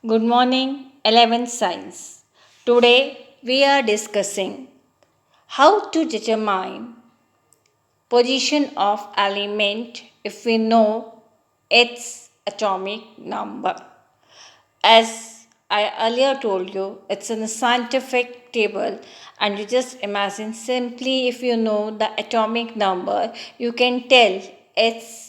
Good morning, 11th Science. Today we are discussing how to determine position of element if we know its atomic number. As I earlier told you, it's in a scientific table, and you just imagine simply if you know the atomic number, you can tell its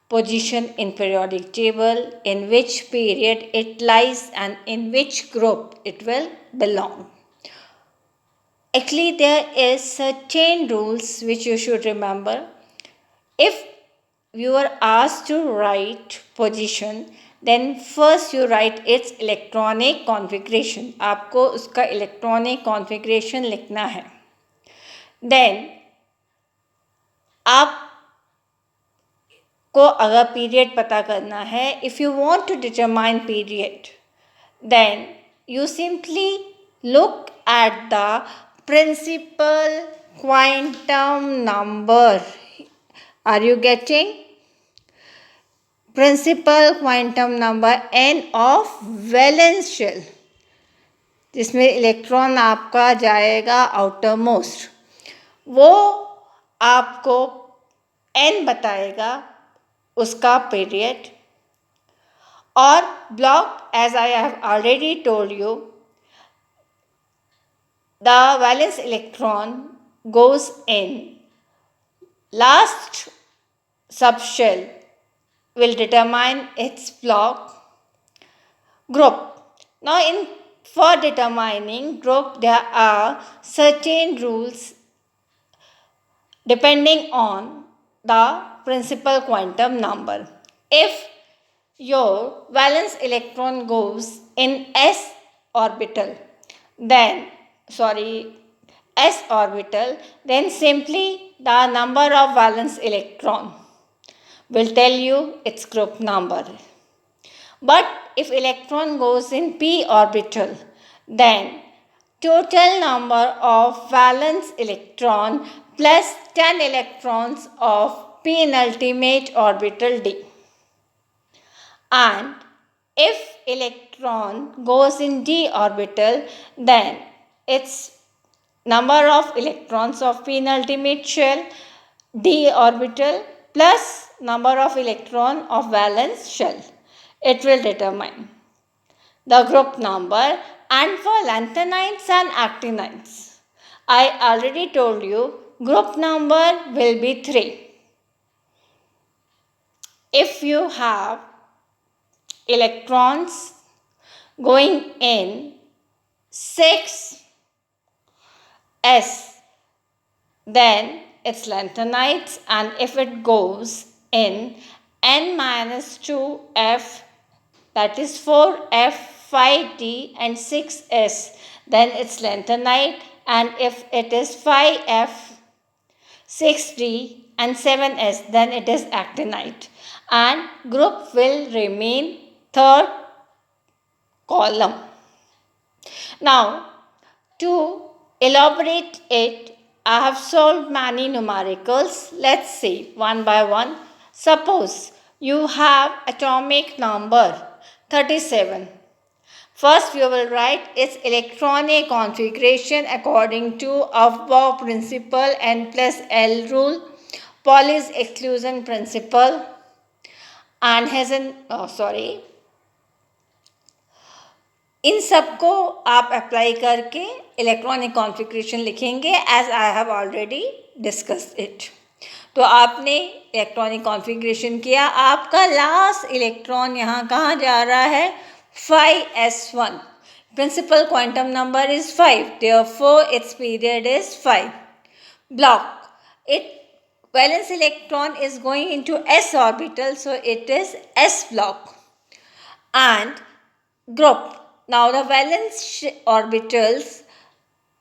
position in periodic table, in which period it lies, and in which group it will belong. Actually, there is certain rules which you should remember. If you are asked to write position, then first you write its electronic configuration. आपको उसका electronic configuration लिखना है. Then आपको अगर period पता करना है, if you want to determine period, then you simply look at the principal quantum number. Are you getting? Principal quantum number n of valence shell, जिसमें इलेक्ट्रॉन आपका जाएगा आउटर मोस्ट, वो आपको n बताएगा उसका पीरियड. और block, as I have already told you, the valence electron goes in last subshell will determine its block group. Now, for determining group, there are certain rules depending on the principal quantum number. If your valence electron goes in s orbital, then simply the number of valence electron will tell you its group number. But if electron goes in p orbital, then total number of valence electron plus 10 electrons of penultimate orbital d. And if electron goes in d orbital, then its number of electrons of penultimate shell d orbital plus number of electron of valence shell. It will determine the group number. And for lanthanides and actinides, I already told you group number will be 3. If you have electrons going in 6s, then it's lanthanides, and if it goes in n-2f, that is 4f, 5d and 6s, then it's lanthanide, and if it is 5f, 6d and 7s, then it is actinide, and group will remain third column. Now, to elaborate it, I have solved many numericals. Let's see one by one. Suppose you have atomic number 37. First, you will write its electronic configuration according to Aufbau principle, N plus L rule, Pauli's exclusion principle, and इन सबको आप apply करके electronic configuration लिखेंगे as I have already discussed it. तो आपने electronic configuration किया, आपका last electron यहाँ कहाँ जा रहा है? 5s1. Principal quantum number is 5, therefore its period is 5. Block, it valence electron is going into s orbital, so it is s block. And group, now the valence orbitals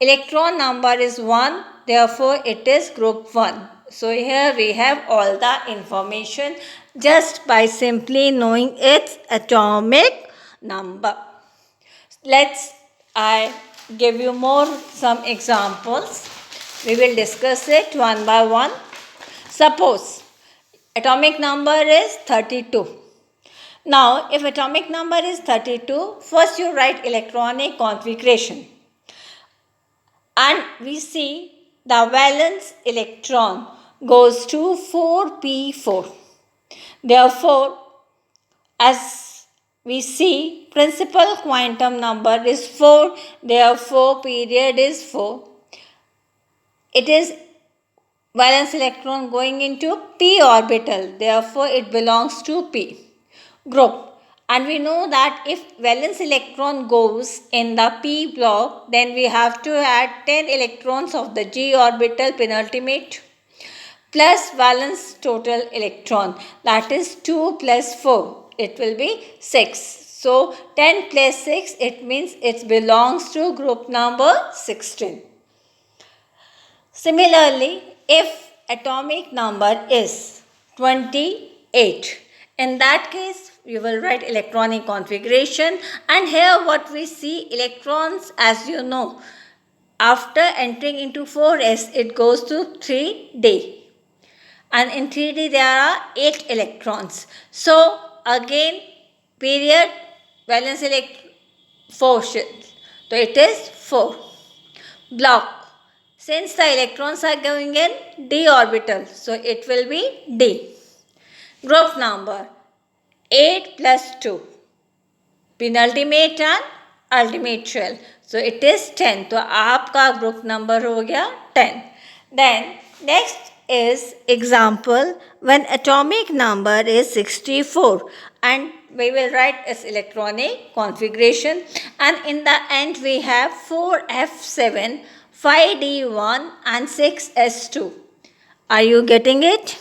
electron number is 1, therefore it is group 1. So here we have all the information just by simply knowing its atomic number. I give you some examples. We will discuss it one by one. Suppose atomic number is 32. Now, if atomic number is 32, first you write electronic configuration. And we see the valence electron goes to 4p4. Therefore, as we see, principal quantum number is 4, therefore period is 4. It is valence electron going into p orbital, therefore it belongs to p group. And we know that if valence electron goes in the p block, then we have to add 10 electrons of the g orbital penultimate plus valence total electron, that is 2 plus 4, it will be 6. So 10 plus 6, it means it belongs to group number 16. Similarly, if atomic number is 28, in that case you will write electronic configuration, and here what we see, electrons, as you know, after entering into 4s it goes to 3d. And in 3D there are 8 electrons. So again, period, valence 4. So it is 4. Block. Since the electrons are going in d orbital, so it will be d. Group number 8 plus 2. Penultimate and ultimate shell. So it is 10. तो आपका group number हो गया 10. Then next is example when atomic number is 64, and we will write its electronic configuration, and in the end we have 4f7, 5d1 and 6s2. Are you getting it?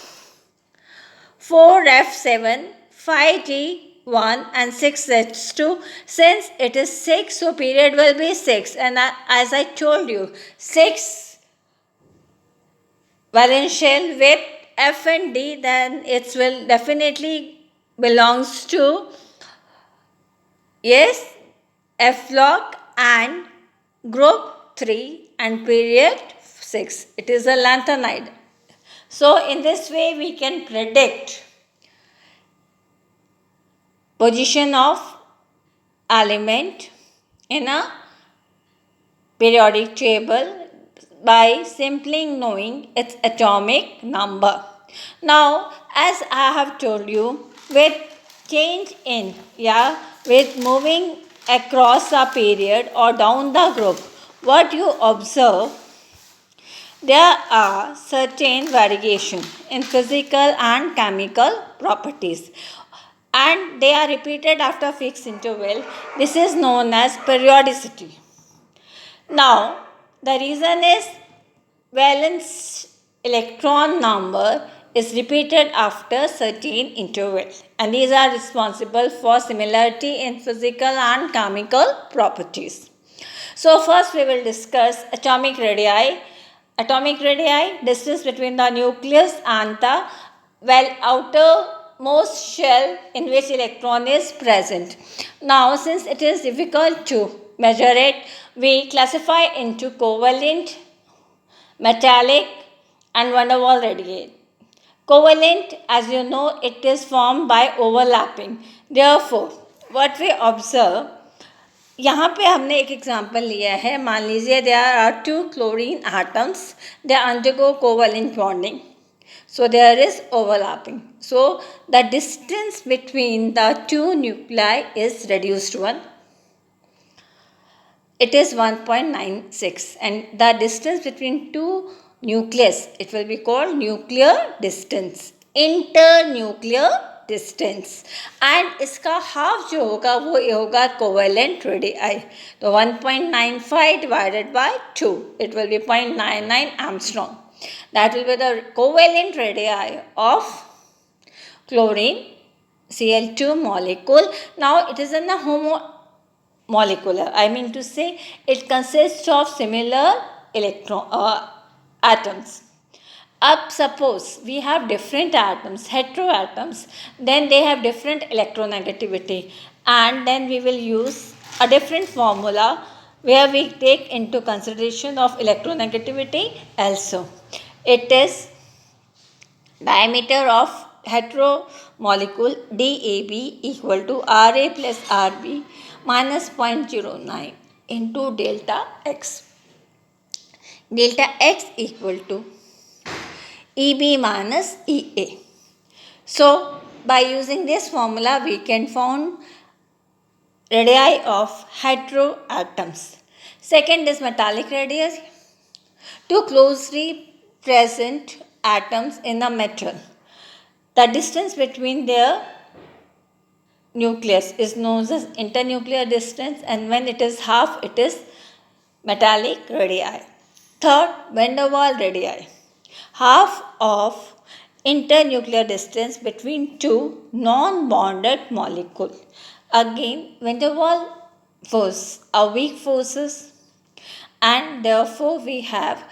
4f7, 5d1 and 6s2. Since it is 6, so period will be 6, and as I told you, 6 valence shell with F and D, then it will definitely belongs to, yes, F block and group 3 and period 6. It is a lanthanide. So in this way we can predict position of element in a periodic table by simply knowing its atomic number. Now, as I have told you, with change in, with moving across a period or down the group, what you observe, there are certain variation in physical and chemical properties, and they are repeated after fixed interval. This is known as periodicity. Now, the reason is valence electron number is repeated after certain interval, and these are responsible for similarity in physical and chemical properties. So first we will discuss atomic radii. Atomic radii, distance between the nucleus and the outermost shell in which electron is present. Now, since it is difficult to measure it, we classify into covalent, metallic and van der Waals radii. Covalent, as you know, it is formed by overlapping. Therefore, what we observe, यहाँ पे हमने एक example लिया है. मान लीजिए there are 2 chlorine atoms, they undergo covalent bonding. So there is overlapping. So the distance between the 2 nuclei is reduced to 1. It is 1.96, and the distance between 2 nucleus, it will be called nuclear distance, internuclear distance, and इसका half जो होगा वो ये होगा covalent radii. तो 1.95 divided by 2, it will be 0.99 angstrom. That will be the covalent radii of chlorine Cl2 molecule. Now it is in the molecular, I mean to say it consists of similar atoms. Up suppose we have different atoms, heteroatoms, then they have different electronegativity, and then we will use a different formula where we take into consideration of electronegativity also. It is diameter of hetero molecule DAB equal to RA plus RB minus 0.09 into delta X. Delta X equal to EB minus EA. So, by using this formula, we can find radii of heteroatoms. Second is metallic radii. Two closely present atoms in a metal. The distance between their nucleus is known as internuclear distance, and when it is half, it is metallic radii. Third, van der Waals radii. Half of internuclear distance between two non-bonded molecules. Again, van der Waals force are weak forces, and therefore we have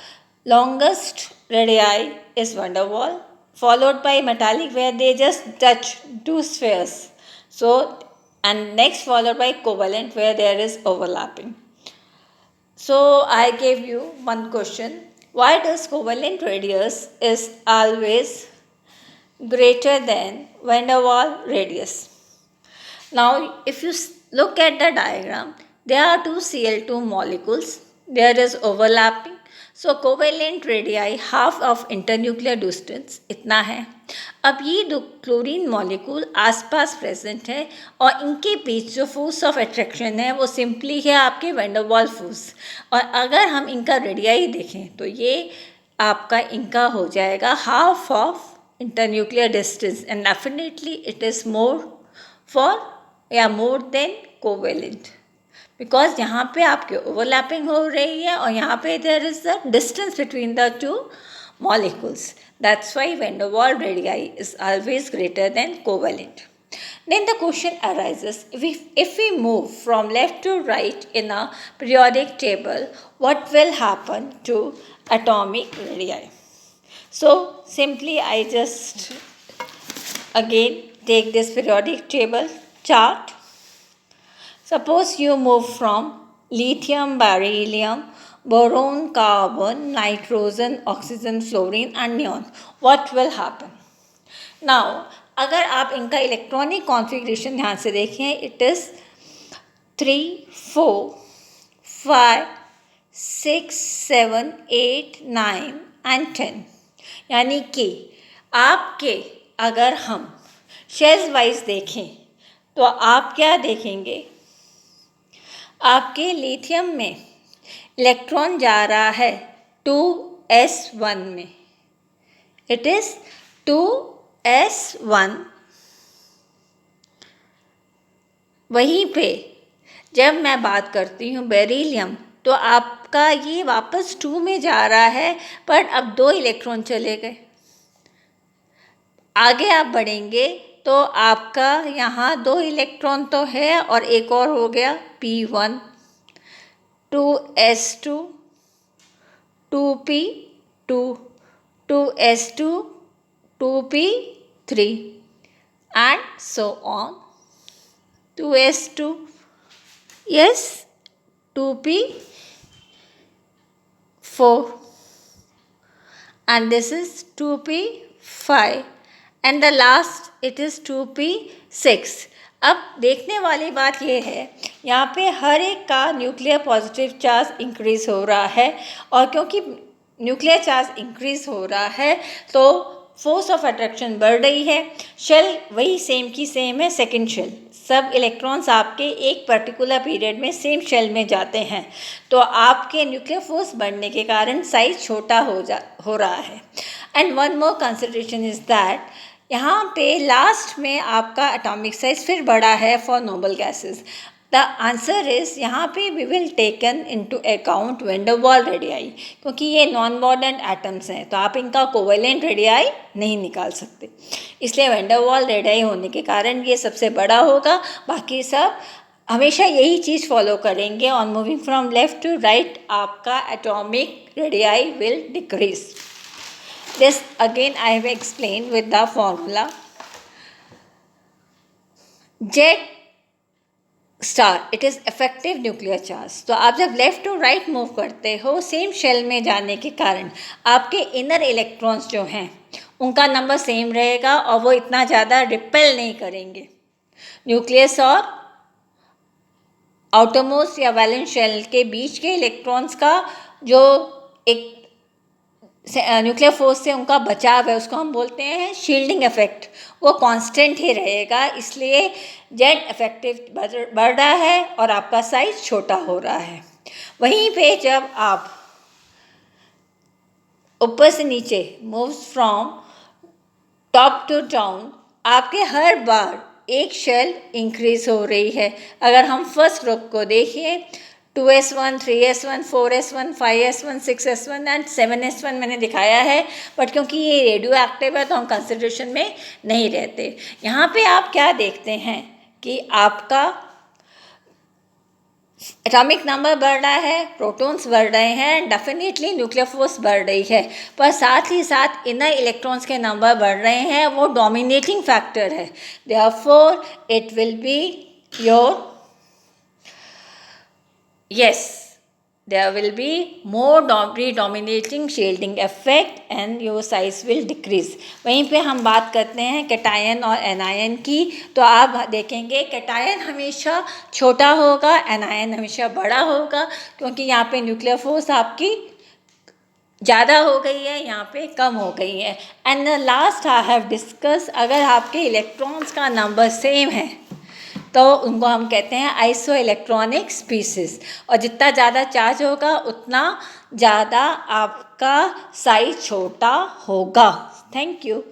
longest radii is van der Waals, followed by metallic where they just touch two spheres. So, and next followed by covalent where there is overlapping. So, I gave you one question. Why does covalent radius is always greater than van der Waals radius? Now, if you look at the diagram, there are two Cl2 molecules. There is overlapping. So, covalent radii half of internuclear distance इतना है. अब ये दो chlorine molecule आसपास present है और इनके बीच जो फोर्स ऑफ अट्रैक्शन है वो सिंपली है आपके वैन डर वाल्स फोर्स. और अगर हम इनका रेडियाई देखें तो ये आपका इनका हो जाएगा half of internuclear distance, and definitely it is more for या मोर देन कोवेलेंट, बिकॉज यहाँ पे आपके ओवरलैपिंग हो रही है और यहाँ पे there is the distance between the two molecules. That's why van der Waals radii is always greater than covalent. Then the question arises, if we move from left to right in a periodic table, what will happen to atomic radii? So simply I just again take this periodic table chart. Suppose you move from lithium, beryllium, boron, carbon, nitrogen, oxygen, fluorine and neon. What will happen? Now, अगर आप इनका electronic configuration ध्यान से देखें, it is 3, 4, 5, 6, 7, 8, 9 and 10. यानी कि आपके अगर हम शेल्स वाइज देखें तो आप क्या देखेंगे, आपके लिथियम में इलेक्ट्रॉन जा रहा है 2s1 में, इट इज़ 2s1. वहीं पे जब मैं बात करती हूँ बेरिलियम तो आपका ये वापस 2 में जा रहा है, पर अब 2 इलेक्ट्रॉन चले गए. आगे आप बढ़ेंगे तो आपका यहाँ 2 इलेक्ट्रॉन तो है और एक और हो गया p1, 2s2, 2p2, 2s2, 2p3 and so on. 2s2, yes, 2p4 and this is 2p5 and the last it is 2p6. अब देखने वाली बात ये है, यहाँ पे हर एक का न्यूक्लियर पॉजिटिव चार्ज इंक्रीज़ हो रहा है और क्योंकि न्यूक्लियर चार्ज इंक्रीज़ हो रहा है तो फोर्स ऑफ अट्रैक्शन बढ़ रही है. शेल वही सेम की सेम है, सेकंड शेल. सब इलेक्ट्रॉन्स आपके एक पर्टिकुलर पीरियड में सेम शेल में जाते हैं तो आपके न्यूक्लियर फोर्स बढ़ने के कारण साइज छोटा हो रहा है. And one more consideration is that यहाँ पे लास्ट में आपका एटॉमिक साइज फिर बड़ा है for noble gases. The answer is यहाँ पे we will taken into account van der Waals radii, क्योंकि ये नॉन बॉन्डेड एटम्स हैं तो आप इनका कोवेलेंट रेडियाई नहीं निकाल सकते. इसलिए वैन डर वाल्स रेडियाई होने के कारण ये सबसे बड़ा होगा. बाकी सब हमेशा यही चीज़ फॉलो करेंगे. On moving from left to right आपका atomic radii will decrease. This again I have explained with the formula. Z star, it is effective nuclear charge. तो आप जब लेफ़्ट टू राइट मूव करते हो सेम शेल में जाने के कारण आपके इनर इलेक्ट्रॉन्स जो हैं उनका नंबर सेम रहेगा और वो इतना ज़्यादा रिपेल नहीं करेंगे। न्यूक्लियस और आउटरमोस्ट या वैलेंस शेल के बीच के इलेक्ट्रॉन्स का जो एक न्यूक्लियर फोर्स से उनका बचाव है उसको हम बोलते हैं शील्डिंग इफेक्ट, वो कांस्टेंट ही रहेगा, इसलिए जेड इफेक्टिव बढ़ रहा है और आपका साइज छोटा हो रहा है। वहीं पे जब आप ऊपर से नीचे moves from top to down, आपके हर बार एक शेल इंक्रीज हो रही है। अगर हम फर्स्ट ग्रुप को देखिए 2s1, 3s1, 4s1, 5s1, 6s1 and 7s1 मैंने दिखाया है, बट क्योंकि ये रेडियो एक्टिव है तो हम कंसिडरेशन में नहीं रहते। यहाँ पे आप क्या देखते हैं कि आपका एटॉमिक नंबर बढ़ रहा है, प्रोटॉन्स बढ़ रहे हैं, डेफिनेटली न्यूक्लियर फोर्स बढ़ रही है, पर साथ ही साथ इनर इलेक्ट्रॉन्स के नंबर बढ़ रहे हैं, वो डोमिनेटिंग फैक्टर है। Therefore it will be your yes, there will be more predominating shielding effect and your size will decrease। वहीं पे हम बात करते हैं कैटायन और एनायन की, तो आप देखेंगे कैटायन हमेशा छोटा होगा, एनायन हमेशा बड़ा होगा, क्योंकि यहाँ पे न्यूक्लियर फोर्स आपकी ज़्यादा हो गई है, यहाँ पे कम हो गई है। And last I have discuss, अगर आपके इलेक्ट्रॉन्स का नंबर सेम है तो उनको हम कहते हैं आइसो इलेक्ट्रॉनिक स्पीसीज, और जितना ज़्यादा चार्ज होगा उतना ज़्यादा आपका साइज छोटा होगा। Thank you.